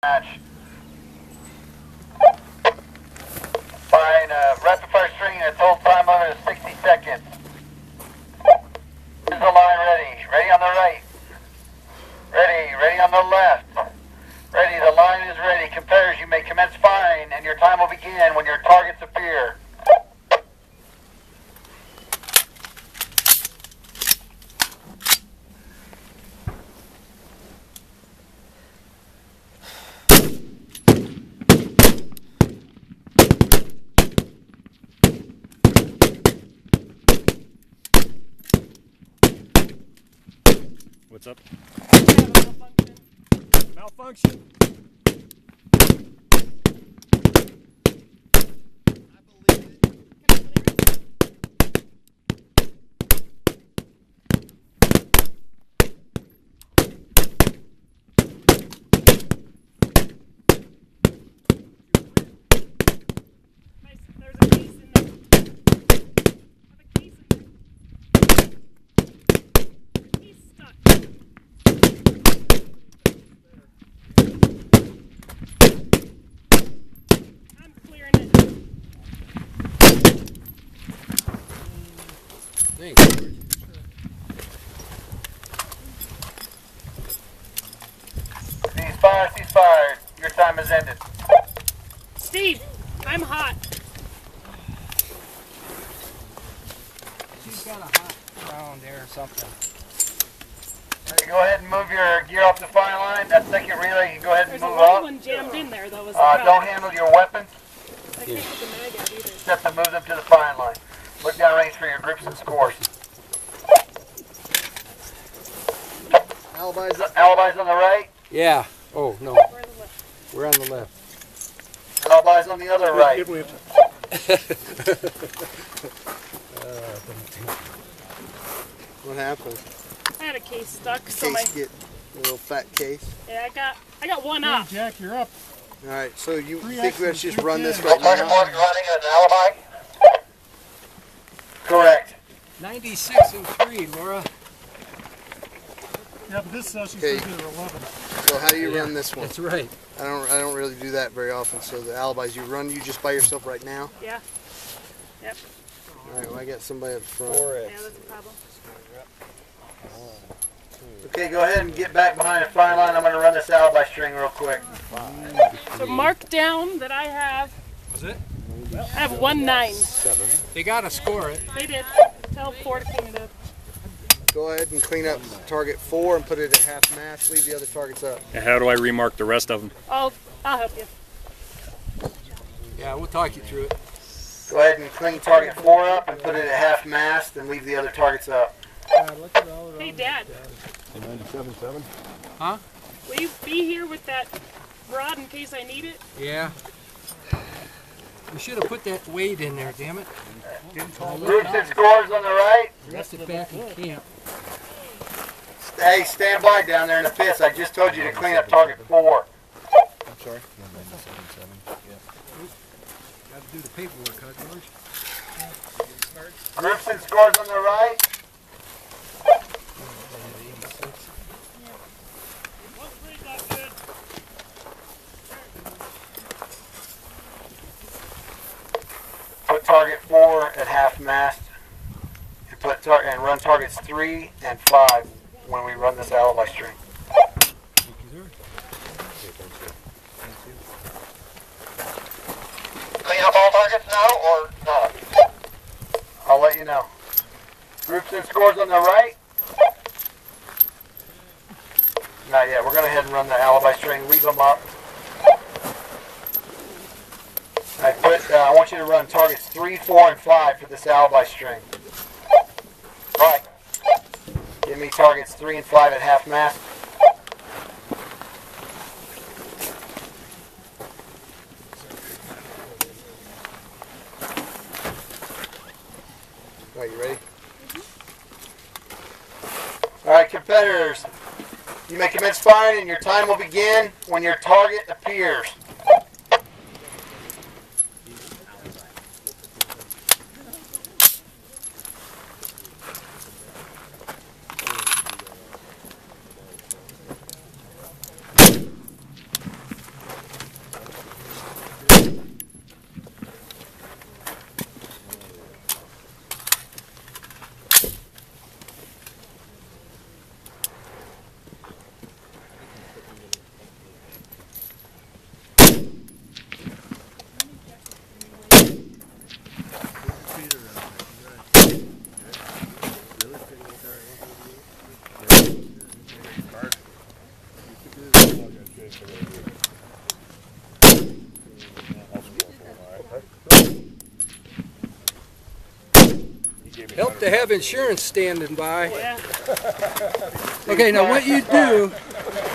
Match. Fine, rapid fire string at a total time limit of 60 seconds. Is the line ready? Ready on the right. Ready on the left. Ready, the line is ready. Competitors, you may commence firing and your time will begin when your targets appear. What's up? Malfunction. Malfunction. I believe it. Can I clear it? Nice. There's a case in there. Have a case in there. The case stuck. I'm clearing it. Thanks. Ceasefire. Your time has ended. Steve, I'm hot. She's got a hot round there or something. Ready, go ahead and move your gear off the firing line. That second relay, you can go ahead and There's a move little up. one jammed in there though. Was the Don't problem. handle your weapons, I can't get the mag out either. except to move them to the firing line. Look down range for your groups and scores. Alibis on the right, Yeah. Oh, no. We're on the left. We're on the left. alibis on the other right. What happened? I had a case stuck, so my Case get a little fat case. yeah, I got one up. Jack, you're up. All right, so you Three think we X's, should just three run this Ks. right Target now? mark running as an alibi? Correct. 96 and 3, Laura. Yeah, but this session's Okay. supposed to be at 11. So how do you run this one? That's right. I don't really do that very often. So the alibis, you just by yourself right now? Yeah. Yep. All right, well I got somebody up front. Yeah, that's a problem. Okay, go ahead and get back behind the firing line. I'm going to run this alibi string real quick. So mark down that I have. Was it? I have 1-9. They got to score it. They did. Tell 4 to clean it up. Go ahead and clean up target 4 and put it at half mast. Leave the other targets up. And how do I remark the rest of them? I'll help you. Yeah, we'll talk you through it. Go ahead and clean target 4 up and put it at half mast and leave the other targets up. Hey, Dad. 97.7. Huh? Will you be here with that rod in case I need it? Yeah. We should have put that weight in there, damn it. Groups and scores on the right. Rest it back in camp. Hey, stand by down there in the pits. I just told you to clean up target 4. I'm sorry. Got to do the paperwork, huh, George? Groups and scores on the right. Put target 4 at half mast and run targets 3 and 5 when we run this alibi string. Clean up all targets now or not? I'll let you know. Groups and scores on the right. Not yet. We're going to head and run the alibi string. Leave them up. I want you to run targets 3, 4, and 5 for this alibi string. Right. Give me targets 3 and 5 at half mast. All right, you ready? All right, competitors. You may commence firing and your time will begin when your target appears. Help to have insurance standing by. Yeah. Okay, now what you do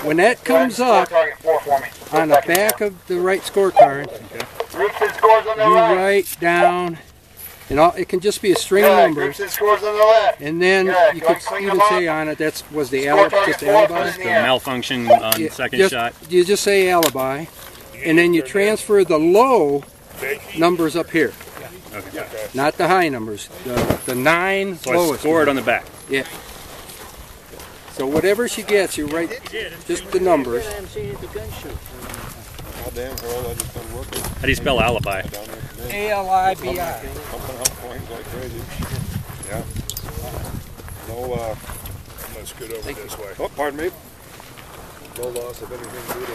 when that comes up Target 4 for me. on the back of the right scorecard, Groups and scores on the you right. write down, and all, it can just be a string of Good. numbers, Groups and scores on the left. and then Good. you Go ahead, could clean even them say up. on it was the Score alibi, just target 4, alibi. put it The in the air. malfunction on Yeah, second just- shot. You just say alibi, and then you transfer the low numbers up here, Okay. not the high numbers. The 9 So I lowest. score it on the back. Yeah. So whatever she gets, you write just the numbers. God damn, Harold, I just done working How do you spell alibi? down there today. ALIBI. Pumping up coins like crazy. Yeah. No, Let's get over this way. oh, pardon me. No loss of anything due to